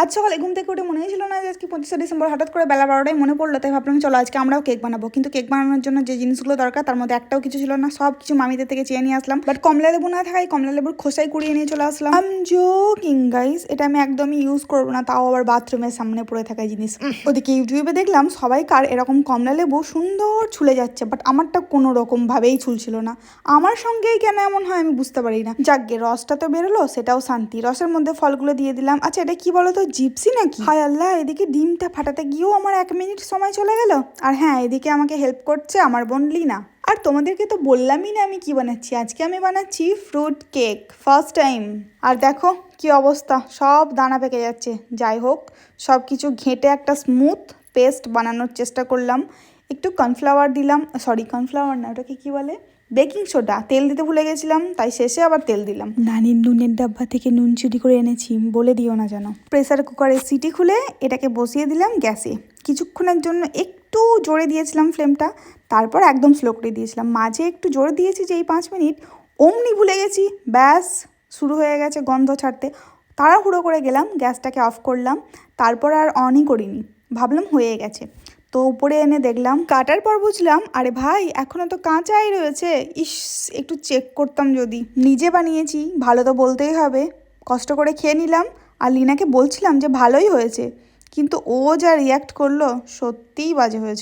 আজ সকালে ঘুম থেকে উঠে মনেই ছিল না যে আজকে 25শে ডিসেম্বর। হঠাৎ করে বেলা 12টায় মনে পড়লো, তাই ভাবলাম চলো আজকে আমরাও কেক বানাবো। কিন্তু কেক বানানোর জন্য যে জিনিসগুলো দরকার তার মধ্যে একটাও কিছু ছিল না, সব কিছু মামিদের থেকে চেয়ে নিয়ে আসলাম। বাট কমলা লেবু না থাকায় কমলা লেবুর খোসাই কুড়িয়ে নিয়ে চলে আসলাম। আই এম জোকিং গাইস, এটা আমি একদমই ইউজ করবো না, তাও আবার বাথরুমের সামনে পড়ে থাকা জিনিস। ওদিকে ইউটিউবে দেখলাম সবাই কার এরকম কমলা লেবু সুন্দর ছুলে যাচ্ছে, বাট আমারটা কোনো রকম ভাবেই ছুলছিল না। আমার সঙ্গেই কেন এমন হয় আমি বুঝতে পারি না। যাকগে, রসটা তো বেরোলো, সেটাও শান্তি। রসের মধ্যে ফলগুলো দিয়ে দিলাম। আচ্ছা, এটা কি বলো তো, জিপসি নাকি? হায় আল্লাহ, এদিকে ডিমটা ফাটাতে গিয়েও আমার 1 মিনিট সময় চলে গেল। আর হ্যাঁ, এদিকে আমাকে হেল্প করছে আমার বোন লিনা। আর তোমাদেরকে তো বললামই না আমি কি বানাচ্ছি। আজকে আমি বানাচ্ছি ফ্রুট কেক, ফার্স্ট টাইম। আর দেখো কি অবস্থা, সব দানা পেকে যাচ্ছে। যাই হোক, সব কিছু ঘেঁটে একটা স্মুথ পেস্ট বানানোর চেষ্টা করলাম। একটু কর্নফ্লাওয়ার দিলাম, সরি কর্নফ্লাওয়ার না, ওটাকে কি বলে, বেকিং সোডা। তেল দিতে ভুলে গেছিলাম, তাই শেষে আবার তেল দিলাম। নানির নুনের ডাব্বা থেকে নুন চুরি করে এনেছি, বলে দিও না যেন। প্রেসার কুকারে সিটি খুলে এটাকে বসিয়ে দিলাম গ্যাসে। কিছুক্ষণের জন্য একটু জোরে দিয়েছিলাম ফ্লেমটা, তারপর একদম স্লো করে দিয়েছিলাম। মাঝে একটু জোরে দিয়েছি যেই 5 মিনিট, অমনি ভুলে গেছি, ব্যাস শুরু হয়ে গেছে গন্ধ ছাড়তে। তাড়াহুড়ো করে গেলাম, গ্যাসটাকে অফ করলাম, তারপর আর অনই করিনি, ভাবলাম হয়ে গেছে। তো উপরে এনে দেখলাম, কাটার পর বুঝলাম আরে ভাই এখনও তো কাঁচাই রয়েছে। ইস, একটু চেক করতাম যদি। নিজে বানিয়েছি, ভালো তো বলতেই হবে। কষ্ট করে খেয়ে নিলাম, আর লিনাকে বলছিলাম যে ভালোই হয়েছে, কিন্তু ও যা রিয়াক্ট করলো সত্যিই বাজে হয়েছে।